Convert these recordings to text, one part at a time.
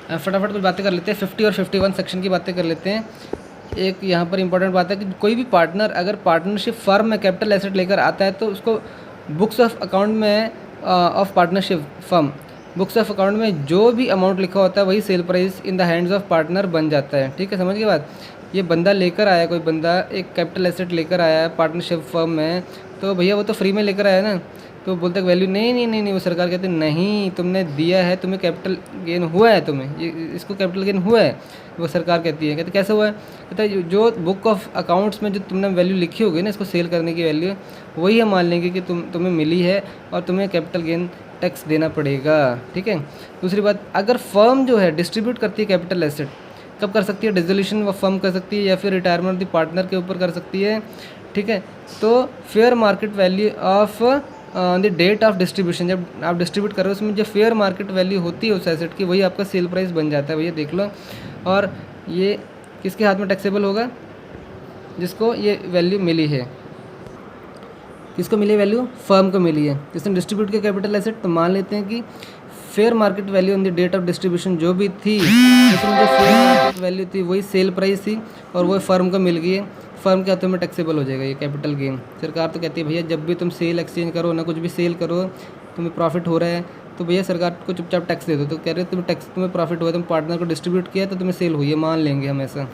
फटाफट कुछ बातें कर लेते हैं। 50 और 51 सेक्शन की बातें कर लेते हैं। एक यहाँ पर इंपॉर्टेंट बात है कि कोई भी पार्टनर अगर पार्टनरशिप फर्म में कैपिटल एसेट लेकर आता है तो उसको बुक्स ऑफ अकाउंट में of partnership firm books of account में जो भी अमाउंट लिखा होता है वही sale price in the hands of partner बन जाता है। ठीक है, समझ गए बात। ये बंदा लेकर आया, कोई बंदा एक कैपिटल एसेट लेकर आया है पार्टनरशिप फर्म में, तो भैया वो तो फ्री में लेकर आया ना, तो बोलते वैल्यू नहीं नहीं नहीं नहीं, वो सरकार कहते नहीं, तुमने दिया है, तुम्हें कैपिटल गेन हुआ है, तुम्हें ये इसको कैपिटल गेन हुआ है। वो सरकार कहती है, कहते कैसे हुआ है, कहता है जो बुक ऑफ अकाउंट्स में जो तुमने वैल्यू लिखी होगी ना इसको सेल करने की वैल्यू, वही हम मान लेंगे कि तुम्हें मिली है और तुम्हें कैपिटल गेन टैक्स देना पड़ेगा। ठीक है। दूसरी बात, अगर फर्म जो है डिस्ट्रीब्यूट करती है कैपिटल एसेट, कब कर सकती है, डिसोल्यूशन ऑफ फर्म कर सकती है या फिर रिटायरमेंट ऑफ द पार्टनर के ऊपर कर सकती है। ठीक है, तो fair market value of the date of distribution, जब आप डिस्ट्रीब्यूट कर रहे हो उसमें जो फेयर मार्केट वैल्यू होती है उस एसेट की, वही आपका सेल प्राइस बन जाता है। भैया देख लो, और ये किसके हाथ में टैक्सेबल होगा, जिसको ये वैल्यू मिली है। किसको मिली वैल्यू, फर्म को मिली है। जिसने डिस्ट्रीब्यूट किया कैपिटल एसेट, तो मान लेते हैं कि fair market value on the date of distribution जो भी थी, उसमें जो फेयर मार्केट वैल्यू थी वही सेल प्राइस थी और वो फर्म को मिल गई है, फर्म के हाथों में टैक्सेबल हो जाएगा ये कैपिटल गेन। सरकार तो कहती है भैया जब भी तुम सेल एक्सचेंज करो ना, कुछ भी सेल करो, तुम्हें प्रॉफिट हो रहा है तो भैया सरकार को चुपचाप टैक्स दे दो। तो कह रहे हो तुम्हें प्रॉफिट हुआ है, तुम पार्टनर को डिस्ट्रीब्यूट किया तो तुम्हें सेल हुई है, मान लेंगे हम ऐसा।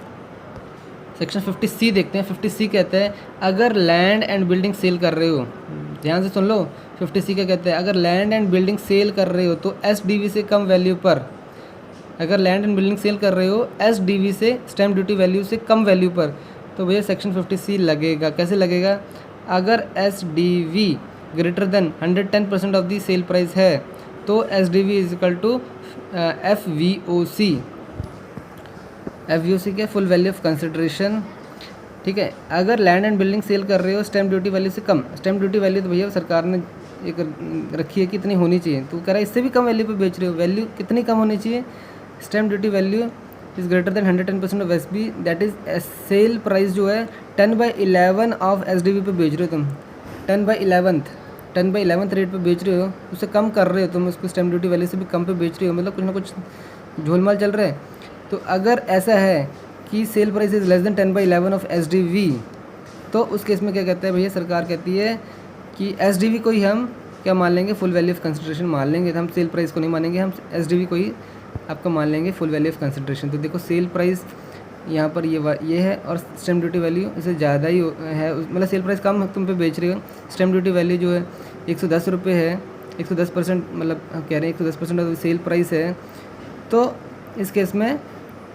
सेक्शन 50C देखते हैं। 50C कहते हैं अगर लैंड एंड बिल्डिंग सेल कर रहे हो, ध्यान से सुन लो, 50C क्या कहते हैं, अगर लैंड एंड बिल्डिंग सेल कर रहे हो तो SDV से कम वैल्यू पर, अगर लैंड एंड बिल्डिंग सेल कर रहे हो SDV से, स्टैम्प ड्यूटी वैल्यू से कम वैल्यू पर, तो भैया सेक्शन 50C लगेगा। कैसे लगेगा, अगर SDV greater than 110% of the sale price है तो SDV is equal to FVOC। FVOC क्या, फुल वैल्यू ऑफ कंसिडरेशन। ठीक है, अगर लैंड एंड बिल्डिंग सेल कर रहे हो स्टैम्प ड्यूटी वैल्यू से कम, स्टैम्प ड्यूटी वैल्यू तो भैया सरकार ने एक रखी है कि इतनी होनी चाहिए, तो कह रहा है इससे भी कम वैल्यू पे बेच रहे हो, वैल्यू कितनी कम होनी चाहिए, stamp duty value is greater than 110% of SB, that is sale price जो है 10/11 ऑफ SDV पे बेच रहे हो तुम, 10/11 रेट पे बेच रहे हो, उससे कम कर रहे हो तुम उसको, स्टैम्प ड्यूटी वैल्यू से भी कम पे बेच रहे हो, मतलब कुछ ना कुछ झोलमाल चल रहा है। तो अगर ऐसा है कि cell price is less then 10/11 of SDV, तो उस केस में क्या कहता है भैया, सरकार कहती है कि SDV को ही हम क्या मान लेंगे, फुल वैल्यू ऑफ कंसिडरेशन मान लेंगे, हम सेल प्राइस को नहीं मानेंगे, हम SDV को ही आपका मान लेंगे फुल वैल्यू ऑफ कंसिडरेशन। तो देखो सेल प्राइस यहाँ पर ये है और स्टैम्प ड्यूटी वैल्यू इससे ज़्यादा ही है, मतलब सेल प्राइस कम तुम पे बेच रहे हो, स्टैम्प ड्यूटी वैल्यू जो है 110 रुपये है, 110%, मतलब कह रहे हैं 110% ऑफ सेल प्राइस है, तो इस केस में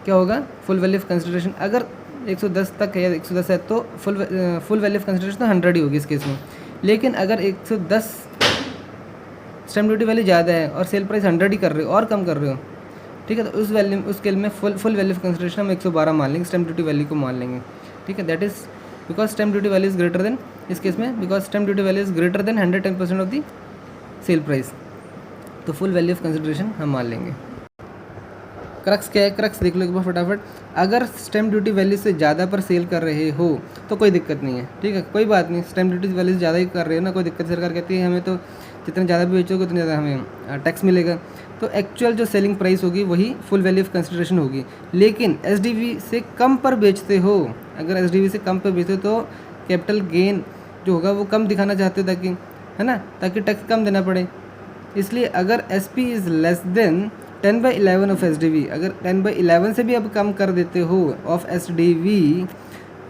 क्या होगा, फुल वैल्यू ऑफ कंसिडरेशन अगर 110 तक है या 110 है तो फुल वैल्यू ऑफ कंसिडरेशन तो 100 ही होगी इस केस में। लेकिन अगर 110 स्टैम्प ड्यूटी वैल्यू ज़्यादा है और सेल प्राइस 100 ही कर रहे हो और कम कर रहे हो, ठीक है, तो उस केस में फुल वैल्यू ऑफ कंसिडरेशन हम 112 मान लेंगे, स्टैम्प ड्यूटी वैल्यू को मान लेंगे। ठीक है, that is because stamp duty value is greater than, इस केस में because stamp duty value is greater than 110% of the sale price, तो फुल वैल्यू ऑफ कंसिडरेशन हम मान लेंगे। क्रक्स क्या है, क्रक्स देख लो एक बार फटाफट। अगर स्टैम्प ड्यूटी वैल्यू से ज़्यादा पर सेल कर रहे हो तो कोई दिक्कत नहीं है, ठीक है, कोई बात नहीं, स्टैम्प ड्यूटी वैल्यू से ज़्यादा ही कर रहे हो ना, कोई दिक्कत, सरकार कहती है हमें तो जितना ज़्यादा भी बेचोगे उतना ज़्यादा हमें टैक्स मिलेगा, तो एक्चुअल जो सेलिंग प्राइस होगी वही फुल वैल्यू ऑफ कंसिडरेशन होगी। लेकिन SDV से कम पर बेचते हो, अगर SDV से कम पर बेचते हो तो कैपिटल गेन जो होगा वो कम दिखाना चाहते हो, ताकि, है ना, ताकि टैक्स कम देना पड़े। इसलिए अगर SP is less then 10/11 of SDV, अगर 10/11 से भी अब कम कर देते हो ऑफ SDV,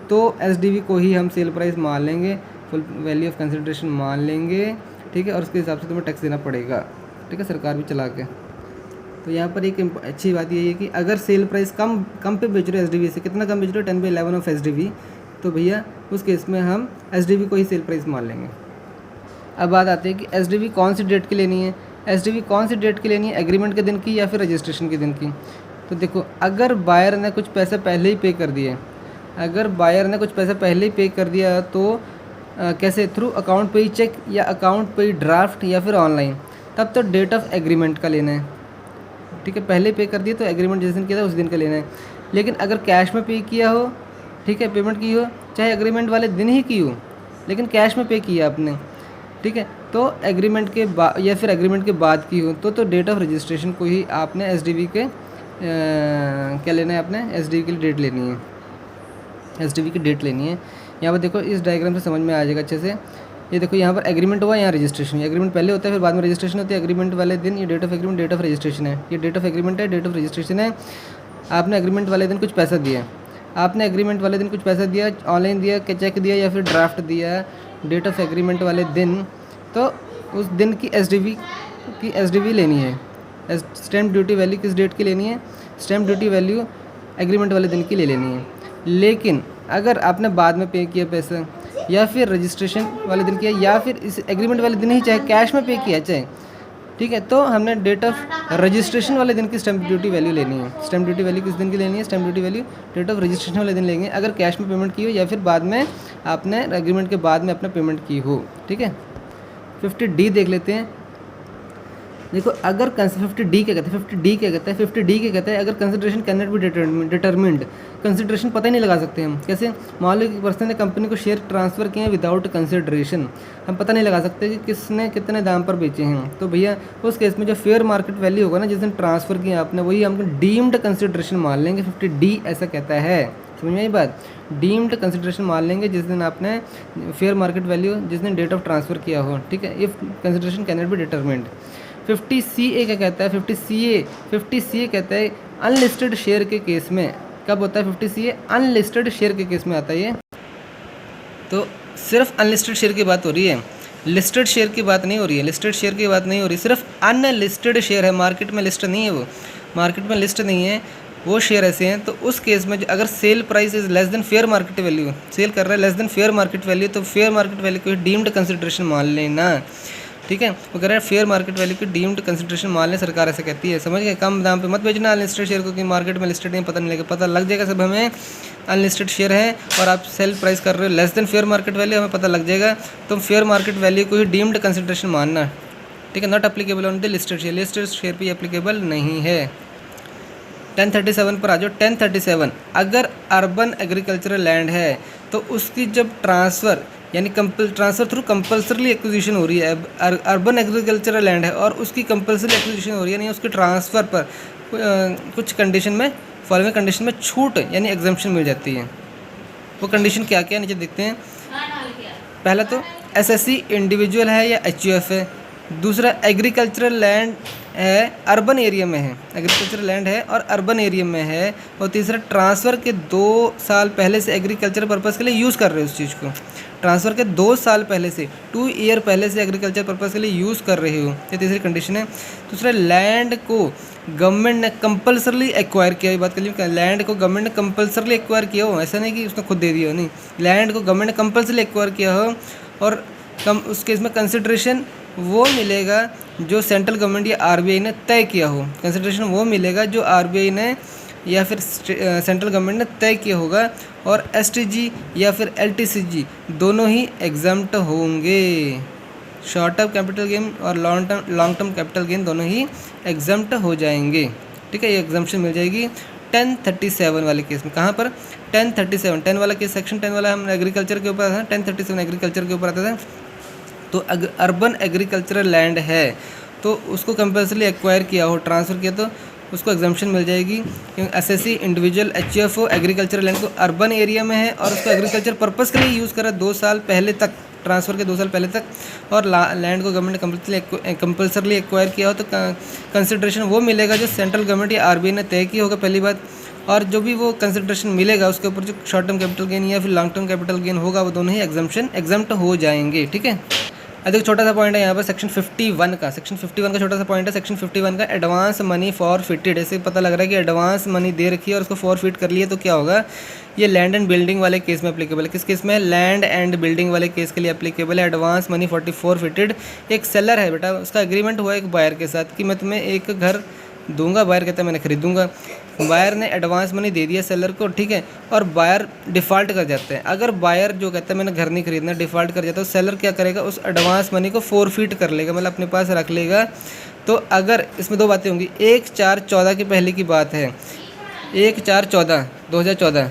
तो SDV को ही हम सेल प्राइस मान लेंगे, फुल वैल्यू ऑफ कंसिडरेशन मान लेंगे, ठीक है, और उसके हिसाब से तुम्हें टैक्स देना पड़ेगा, ठीक है, सरकार भी चला के। तो यहाँ पर एक अच्छी बात ये है कि अगर सेल प्राइस कम पे बेच रहे हो SDV से, कितना कम बेच रहे हो, 10/11 ऑफ SDV, तो भैया उस केस में हम SDV को ही सेल प्राइस मान लेंगे। अब बात आती है कि SDV कौन सी डेट की लेनी है, SDV कौन सी डेट की लेनी है, एग्रीमेंट के दिन की या फिर रजिस्ट्रेशन के दिन की। तो देखो, अगर बायर ने कुछ पैसा पहले ही पे कर दिया, अगर बायर ने कुछ पैसा पहले ही पे कर दिया तो कैसे, थ्रू अकाउंट पे ही चेक या अकाउंट पे ही ड्राफ्ट या फिर ऑनलाइन, तब तो डेट ऑफ एग्रीमेंट का लेना है, ठीक है, पहले पे कर दिया तो एग्रीमेंट जिस दिन किया था उस दिन का लेना है। लेकिन अगर कैश में पे किया हो, ठीक है, पेमेंट की हो, चाहे एग्रीमेंट वाले दिन ही की हो, लेकिन कैश में पे किया आपने, ठीक है, तो एग्रीमेंट के बाद या फिर एग्रीमेंट के बाद की हो तो डेट ऑफ रजिस्ट्रेशन को ही आपने SDV के क्या लेना है आपने, एसडीवी की डेट लेनी है, एसडीवी की डेट लेनी है। यहाँ पर देखो इस डायग्राम से समझ में आ जाएगा अच्छे से। ये देखो यहाँ पर एग्रीमेंट हुआ, यहाँ रजिस्ट्रेशन, एग्रीमेंट पहले होता है फिर बाद में रजिस्ट्रेशन होती है। एग्रीमेंट वाले दिन ये date of agreement, date of registration है, ये डेट ऑफ एग्रीमेंट है, डेट ऑफ रजिस्ट्रेशन है। आपने एग्रीमेंट वाले दिन कुछ पैसा दिया, आपने एग्रीमेंट वाले दिन कुछ पैसा दिया, ऑनलाइन दिया, चेक दिया या फिर ड्राफ्ट दिया डेट ऑफ एग्रीमेंट वाले दिन, तो उस दिन की एसडीवी लेनी है। स्टैम्प ड्यूटी वैल्यू किस डेट की लेनी है, स्टैम्प ड्यूटी वैल्यू एग्रीमेंट वाले दिन की ले लेनी है। लेकिन अगर आपने बाद में पे किया पैसा या फिर रजिस्ट्रेशन वाले दिन किया या फिर इस एग्रीमेंट वाले दिन ही चाहे कैश में पे किया चाहे, ठीक है, तो हमने डेट ऑफ रजिस्ट्रेशन वाले दिन की स्टैम्प ड्यूटी वैल्यू लेनी है। स्टैम्प ड्यूटी वैल्यू किस दिन की लेनी है, stamp duty value date of registration वाले दिन लेंगे, अगर कैश में पेमेंट की हो या फिर बाद में आपने एग्रीमेंट के बाद में अपना पेमेंट की हो। ठीक है, 50D देख लेते हैं। देखो अगर 50D क्या कहते हैं, 50D क्या कहता है, 50D क्या कहता है, अगर consideration can not be determined, consideration पता ही नहीं लगा सकते हम। कैसे, मान लो कि पर्सन ने कंपनी को शेयर ट्रांसफ़र किए हैं विदाउट कंसिडरेशन, हम पता नहीं लगा सकते कि किसने कितने दाम पर बेचे हैं। तो भैया उस केस में जो फेयर मार्केट वैल्यू होगा ना जिस दिन ट्रांसफ़र किया आपने, वही हमको डीम्ड कंसिडरेशन मान लेंगे। 50D ऐसा कहता है, समझ में आई बात, डीम्ड कंसिडरेशन मान लेंगे जिस दिन आपने फेयर मार्केट वैल्यू, जिस दिन डेट ऑफ ट्रांसफ़र किया हो। ठीक है, if consideration can not be determined. 50CA क्या कहता है, 50CA कहता है अनलिस्टेड शेयर के केस में। कब होता है 50CA, अनलिस्टेड शेयर के केस में आता है ये। तो सिर्फ अनलिस्टेड शेयर की बात हो रही है, लिस्टेड शेयर की बात नहीं हो रही है, लिस्टेड शेयर की बात नहीं हो रही, सिर्फ अनलिस्टेड शेयर है, मार्केट में लिस्ट नहीं है, वो मार्केट में लिस्ट नहीं है, वो शेयर ऐसे हैं। तो उस केस में अगर sale price is less than fair market value, sell कर रहा है less than fair market value, तो फेयर मार्केट वैल्यू को डीम्ड कंसिडरेशन मान लेना। ठीक है, वो कह रहा है फेयर मार्केट वैल्यू की डीम्ड कंसिडरेशन मान लें, सरकार ऐसे कहती है। समझ गए, कम दाम पे मत बेचना अनलिस्टेड शेयर को, कि मार्केट में लिस्टेड नहीं, पता नहीं लगेगा, पता लग जाएगा सब हमें अनलिस्टेड शेयर है और आप सेल प्राइस कर रहे हो less than fair market value, हमें पता लग जाएगा। तो फेयर मार्केट वैल्यू को ही डीम्ड कंसिडरेशन मानना। ठीक है, not applicable on the listed share, listed share पे एप्लीकेबल नहीं है। 1037 पर आ जाओ। 1037, अगर अर्बन एग्रीकल्चरल लैंड है तो उसकी जब ट्रांसफ़र यानी ट्रांसफ़र थ्रू कंपल्सरली एक्विजिशन हो रही है, अर्बन एग्रीकल्चरल लैंड है और उसकी कंपल्सरी एक्विजिशन हो रही है, यानी उसके ट्रांसफ़र पर कुछ कंडीशन में, फॉलोइंग कंडीशन में छूट यानी एग्जम्पशन मिल जाती है। वो कंडीशन क्या क्या नीचे देखते हैं। पहला तो एसएससी इंडिविजुअल है या एचयूएफ है, दूसरा एग्रीकल्चरल लैंड है अर्बन एरिया में है, एग्रीकल्चरल लैंड है और अर्बन एरिया में है, और तीसरा ट्रांसफ़र के 2 साल पहले से एग्रीकल्चर पर्पज़ के लिए यूज़ कर रहे हो उस चीज़ को, ट्रांसफ़र के 2 साल पहले से 2 ईयर पहले से एग्रीकल्चर पर्पज़ के लिए यूज़ कर रहे हो, ये तीसरी कंडीशन है। दूसरा लैंड को गवर्नमेंट ने कंपल्सरली एक्वायर किया, ये बात कर लीजिए, लैंड को गवर्नमेंट ने कंपल्सरली एक्वायर किया हो, ऐसा नहीं कि उसने खुद दे दिया हो, नहीं, लैंड को गवर्नमेंट ने कंपल्सरली एक्वायर किया हो, और उस केस में कंसिडरेशन वो मिलेगा जो सेंट्रल गवर्नमेंट या आरबीआई ने तय किया हो, कंसिडरेशन वो मिलेगा जो आरबीआई ने या फिर सेंट्रल गवर्नमेंट ने तय किया होगा, और एसटीजी या फिर एलटीसीजी दोनों ही एग्जम्प्ट होंगे। शॉर्ट टर्म कैपिटल गेन और लॉन्ग टर्म कैपिटल गेन दोनों ही एग्जम्प्ट हो जाएंगे। ठीक है, ये एग्जम्पशन मिल जाएगी 1037 वाले केस में। कहाँ पर 1037, 10 वाला केस, सेक्शन 10 वाला हम एग्रीकल्चर के ऊपर आता था, 1037 एग्रीकल्चर के ऊपर आता था। तो अर्बन एग्रीकल्चरल लैंड है तो उसको कंपल्सरी एक्वायर किया हो, ट्रांसफ़र किया, तो उसको एग्जम्पशन मिल जाएगी, क्योंकि SSC individual HUF agriculture land को अर्बन एरिया में है और उसको एग्रीकल्चर पर्पज़ के लिए यूज़ करा 2 साल पहले तक, ट्रांसफ़र के 2 साल पहले तक, और लैंड को गवर्नमेंट ने कंपल्सरली एक्वायर किया हो, तो कंसिडरेशन वो मिलेगा जो सेंट्रल गवर्नमेंट या आरबीआई ने तय किया होगा, पहली बात। और जो भी वो कंसिडरेशन मिलेगा उसके ऊपर जो शॉर्ट टर्म कैपिटल गेन या फिर लॉन्ग टर्म कैपिटल गेन होगा, वो दोनों ही एग्जम्प्ट हो जाएंगे। ठीक है, देखो छोटा सा पॉइंट है यहाँ पर सेक्शन 51 का, सेक्शन 51 का छोटा सा पॉइंट है, सेक्शन 51 का एडवांस मनी फॉरफिटेड। ऐसे पता लग रहा है कि एडवांस मनी दे रखी है और उसको फॉरफिट कर लिया, तो क्या होगा, ये लैंड एंड बिल्डिंग वाले केस में एप्लीकेबल है। किस केस में, लैंड एंड बिल्डिंग वाले केस के लिए एप्लीकेबल है एडवांस मनी फॉरफिटेड। एक सेलर है बेटा, उसका एग्रीमेंट हुआ एक बायर के साथ कि मैं तुम्हें एक घर दूंगा, बायर कहता है मैंने खरीदूंगा, बायर ने एडवांस मनी दे दिया सेलर को, ठीक है, और बायर डिफ़ॉल्ट कर जाते हैं। अगर बायर जो कहता है मैंने घर नहीं खरीदना, डिफ़ॉल्ट कर जाता है, तो सेलर क्या करेगा, उस एडवांस मनी को फॉरफिट कर लेगा, मतलब अपने पास रख लेगा। तो अगर इसमें 2 बातें होंगी, 1/4/14 की पहले की बात है, 1/4/14 2014,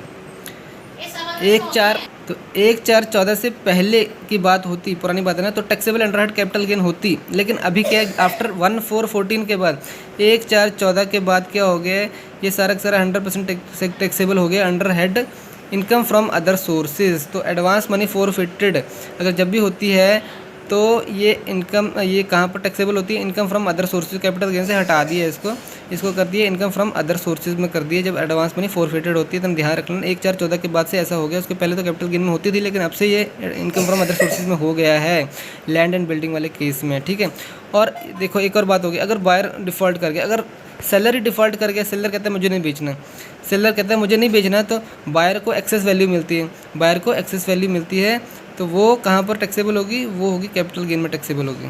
तो 1/4/14 से पहले की बात होती, पुरानी बात है ना, तो टैक्सेबल अंडरहेड कैपिटल गेन होती। लेकिन अभी क्या है, आफ्टर 1/4/14 के बाद 1/4/14 के बाद क्या हो गया है, ये सारा का सारा 100% टैक्सेबल हो गया under head income from other sources. तो एडवांस मनी फॉरफिटेड अगर जब भी होती है तो ये इनकम, ये कहाँ पर टैक्सेबल होती है, income from other sources, capital gain से हटा दिया इसको कर दिया इनकम फ्रॉम अदर सोर्सेज में कर दिया जब एडवांस मनी फॉरफिटेड होती है। तो ध्यान रख लेना 1/4/14 के बाद से ऐसा हो गया। उसके पहले तो कैपिटल गेन में होती थी, लेकिन अब से ये इनकम फ्रॉम अदर सोर्सेज में हो गया है लैंड एंड बिल्डिंग वाले केस में, ठीक है। और देखो एक और बात होगी, अगर बायर डिफ़ॉल्ट कर गया, अगर सेलर ही डिफ़ॉल्ट कर गया, सेलर कहता है मुझे नहीं बेचना, सेलर कहता है मुझे नहीं बेचना, तो बायर को एक्सेस वैल्यू मिलती है, बायर को एक्सेस वैल्यू मिलती है, तो वो कहाँ पर टैक्सेबल होगी, वो होगी कैपिटल गेन में टैक्सेबल होगी,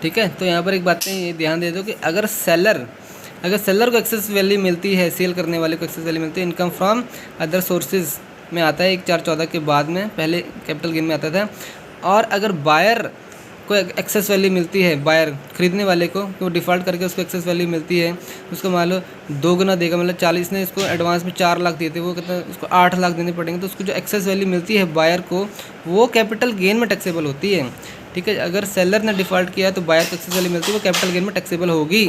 ठीक है। तो यहाँ पर एक बात ये ध्यान दे दो कि अगर सेलर को एक्सेस वैल्यू मिलती है, सेल करने वाले को एक्सेस वैल्यू मिलती है, इनकम फ्रॉम अदर सोर्सेज में आता है 1/4/14 के बाद में, पहले कैपिटल गेन में आता था। और अगर बायर को एक्सेस वैल्यू मिलती है, बायर खरीदने वाले को, वो डिफ़ॉल्ट करके उसको एक्सेस वैल्यू मिलती है, उसको मान लो 2 गुना देगा, मतलब 40 ने इसको एडवांस में 4 लाख दिए थे, वो कहता है उसको 8 लाख देने पड़ेंगे, तो उसको जो एक्सेस वैल्यू मिलती है बायर को, वो कैपिटल गेन में टैक्सेबल होती है, ठीक है। अगर सेलर ने डिफ़ॉल्ट किया तो बायर को एक्सेस वैल्यू मिलती है, वो कैपिटल गेन में टैक्सेबल होगी।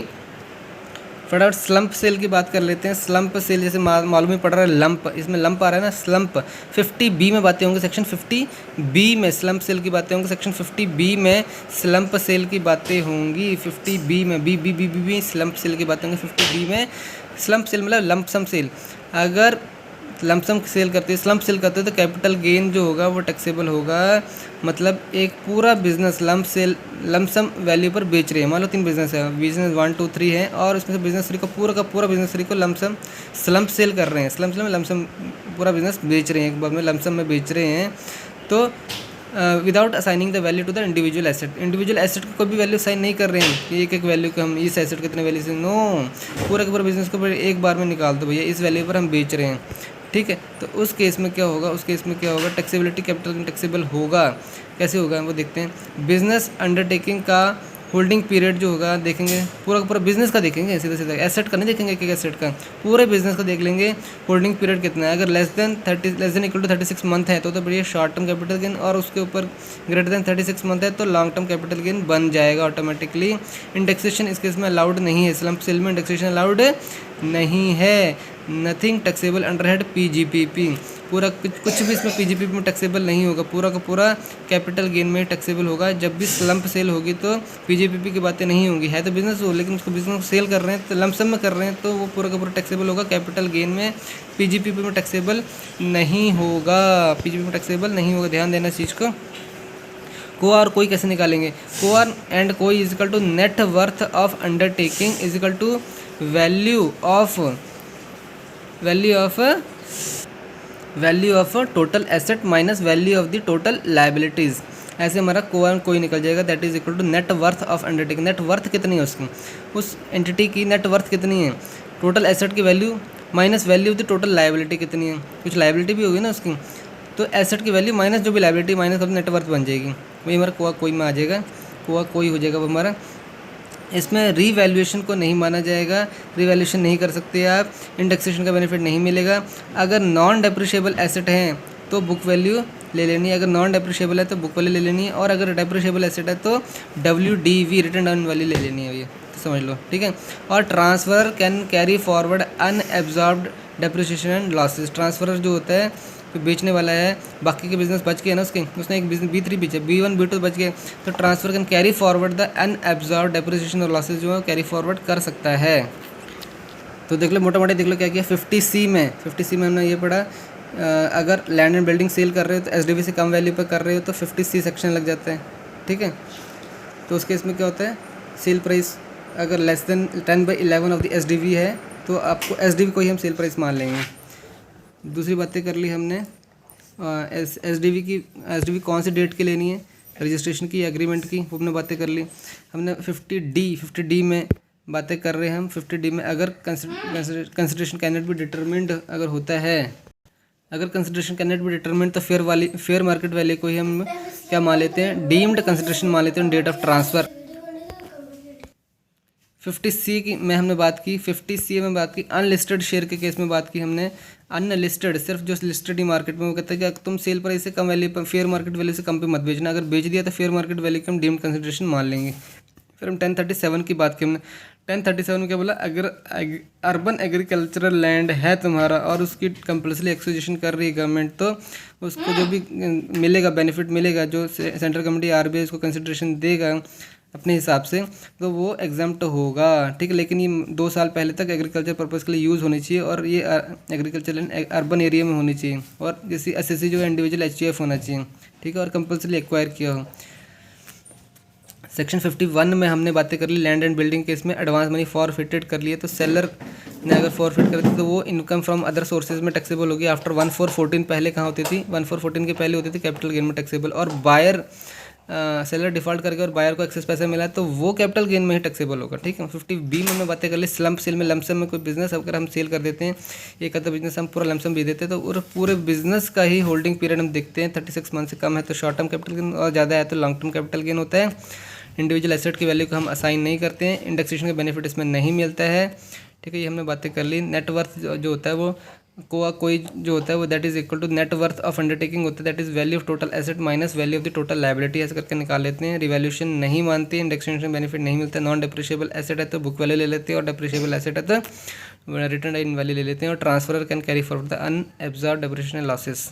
फटाफट स्लम्प सेल की बात कर लेते हैं। स्लम्प सेल जैसे मालूम ही पड़ रहा है, लंप, इसमें लंप आ रहा है ना, स्लम्प 50B में बातें होंगी, सेक्शन 50B में स्लम्प सेल की बातें होंगी, सेक्शन 50B में स्लम्प सेल की बातें होंगी, 50B में बी स्लम्प सेल की बातें होंगी, 50B में स्लम्प सेल मतलब लंपसम सेल। अगर लमसम सेल करते हैं, स्लम्प सेल करते हैं, तो कैपिटल गेन जो होगा वो टैक्सेबल होगा। मतलब एक पूरा बिजनेस लमसम वैल्यू पर बेच रहे हैं, मान लो 3 बिजनेस है, बिजनेस 1 2 3 है, और उसमें से बिजनेस 3 को पूरा का पूरा बिजनेस 3 को लमसम स्लम्प सेल कर रहे हैं, स्लम्प में लमसम पूरा बिजनेस बेच रहे हैं, एक बार में लमसम में बेच रहे हैं। तो without assigning the value to the individual asset, individual asset को कोई भी वैल्यू असाइन नहीं कर रहे हैं कि एक वैल्यू को हम इस एसेट कितने वैल्यू से, नो, पूरा के पूरा बिजनेस को एक बार में निकाल दो भैया, इस वैल्यू पर हम बेच रहे हैं, ठीक है। तो उस केस में क्या होगा, टैक्सेबिलिटी कैपिटल टैक्सेबल होगा। कैसे होगा वो देखते हैं। बिजनेस अंडरटेकिंग का होल्डिंग पीरियड जो होगा देखेंगे, पूरा का पूरा बिजनेस का देखेंगे, सीधा एसेट का नहीं देखेंगे, एक एसेट का, पूरे बिजनेस का देख लेंगे होल्डिंग पीरियड कितना है। अगर less than equal to 36 month है तो बढ़िया शॉर्ट टर्म कैपिटल गेन, और उसके ऊपर ग्रेटर देन 36 मंथ है तो लॉन्ग टर्म कैपिटल गेन बन जाएगा ऑटोमेटिकली। इंडेक्सेशन इस केस में अलाउड नहीं है, स्लम्प सेल में इंडेक्सेशन अलाउड नहीं है। नथिंग टैक्सेबल अंडरहेड PGPP, पूरा कुछ भी इसमें PGPP में टैक्सेबल नहीं होगा, पूरा का पूरा कैपिटल गेन में टैक्सेबल होगा। जब भी स्लम्प सेल होगी तो PGPP की बातें नहीं होंगी, है तो बिजनेस हो, लेकिन उसको बिजनेस को सेल कर रहे हैं तो लमसम में कर रहे हैं, तो वो पूरा का पूरा टैक्सेबल होगा। कैपिटल गेन में PGPP में टैक्सेबल नहीं होगा, PGPP में टैक्सेबल नहीं होगा, ध्यान देना इस चीज़ को। को और कोई कैसे निकालेंगे, को और एंड कोई equal to net worth of undertaking equal to value of total asset minus value of the total liabilities. ऐसे हमारा कोई निकल जाएगा, that is equal to net worth of undertaking. Net worth कितनी है उसकी, उस एंटिटी की नेट वर्थ कितनी है, टोटल एसेट की value minus value of the total liability कितनी है, कुछ लाइबिलिटी भी होगी ना उसकी, तो एसेट की वैल्यू माइनस जो भी लाइबिलिटी माइनस अब नेट वर्थ बन जाएगी, वही हमारा कोई में आ जाएगा, कोई हो जाएगा वो हमारा। इसमें रीवैल्यूएशन को नहीं माना जाएगा, रीवैल्यूएशन नहीं कर सकते आप, इंडेक्सेशन का बेनिफिट नहीं मिलेगा। अगर नॉन डेप्रिशिएबल एसेट हैं तो बुक वैल्यू ले लेनी है, अगर नॉन डेप्रिशिएबल है तो बुक वैल्यू ले लेनी है, और अगर डेप्रिशिएबल एसेट है तो WDV रिटर्न डाउन वैल्यू ले लेनी है, ये तो समझ लो, ठीक है। और transfer can carry forward unabsorbed depreciation and losses. Transfer जो होता है, तो बेचने वाला है, बाकी के बिजनेस बच गए ना उसके, उसने एक बिजनेस B3 बेचा, B1 B2 बच गए, तो transfer can carry forward the unabsorbed depreciation और लॉसेज जो है कैरी फॉरवर्ड कर सकता है। तो देख लो मोटा मोटा देख लो क्या किया 50C में हमने ये पढ़ा, अगर लैंड एंड बिल्डिंग सेल कर रहे हो तो SDV से कम वैल्यू पर कर रहे हो तो 50C सेक्शन लग जाता है, ठीक है। तो उसके इसमें क्या होता है, सेल प्राइस अगर less then 10/11 of the SDV है तो आपको SDV को ही हम सेल प्राइस मान लेंगे। दूसरी बातें कर ली हमने, SDV कौन सी डेट की लेनी है, रजिस्ट्रेशन की, एग्रीमेंट की, वो हमने बातें कर ली। हमने 50D में बातें कर रहे हैं हम। 50D में अगर consideration can not be determined अगर होता है, अगर consideration can not be determined तो फेयर मार्केट वैल्यू को ही हम क्या मान लेते हैं, डीम्ड कंसिडरेशन मान लेते हैं डेट ऑफ ट्रांसफ़र। 50C की में हमने बात की, 50C में बात की, अनलिस्टेड शेयर के केस में बात की हमने। अनलिस्टेड सिर्फ जो लिस्टेड ही मार्केट में, वो कहता है कि तुम सेल प्राइस से कम वैल्यू पर, फेयर मार्केट वैल्यू से कम पे मत बेचना, अगर बेच दिया तो फेयर मार्केट वैल्यू की हम डीम्ड कंसिडरेशन मान लेंगे। फिर हम 1037 की बात की हमने। 1037 में क्या बोला, अगर अर्बन एग्रीकल्चरल लैंड है तुम्हारा और उसकी कंपल्सरी एक्विजिशन कर रही है गवर्नमेंट, तो उसको जो भी मिलेगा बेनिफिट मिलेगा, जो सेंट्रल कमेटी आरबीआई उसको कंसिडरेशन देगा अपने हिसाब से, तो वो एग्जाम्प्ट होगा, ठीक है। लेकिन ये 2 साल पहले तक एग्रीकल्चर पर्पज़ के लिए यूज़ होनी चाहिए और ये एग्रीकल्चर अर्बन एरिया में होनी चाहिए, और जैसे एसएससी जो इंडिविजुअल एचटीएफ होना चाहिए, ठीक है, और कंपल्सरी एक्वायर किया हो। सेक्शन 51 में हमने बातें कर ली लैंड एंड बिल्डिंग केस में एडवांस मनी फॉरफिटेड कर लिए, तो सेलर ने अगर फॉरफिट कर दी तो वो इनकम फ्रॉम अदर सोर्सेज में टैक्सेबल होगी आफ्टर 1414 पहले कहाँ होती थी, 1414 के पहले होती थी कैपिटल गेन में टैक्सेबल, और बायर सेलर डिफॉल्ट करके और बायर को एक्सेस पैसा मिला तो वो कैपिटल गेन में ही टैक्सेबल होगा, ठीक है। 50B में हमने बातें कर ली स्लम्प सेल में, लमसम में कोई बिजनेस अगर हम सेल कर देते हैं, एक आधा बिजनेस हम पूरा लमसम बेच देते हैं, तो पूरे बिजनेस का ही होल्डिंग पीरियड हम देखते हैं 36 मंथ से कम है तो शॉर्ट टर्म कैपिटल गेन, और ज़्यादा है तो लॉन्ग टर्म कैपिटल गेन होता है। इंडिविजुअल एसेट की वैल्यू को हम असाइन नहीं करते हैं, इंडेक्सेशन का बेनिफिट इसमें नहीं मिलता है, ठीक है। ये हमने बातें कर ली। नेटवर्थ जो होता है वो कोई जो होता है वो that is equal to net worth of undertaking होता है, that is value of total asset minus value of the total liability, ऐसे करके निकाल लेते हैं। रिवैल्यूएशन नहीं मानते, इंडेक्सेशन बेनिफिट नहीं मिलता। नॉन डिप्रिशिएबल एसेट है तो बुक वैल्यू ले लेते हैं, और डिप्रिशिएबल एसेट है तो रिटर्न इन वैल्यू ले लेते हैं, और transfer can carry forward the unabsorbed depreciation losses.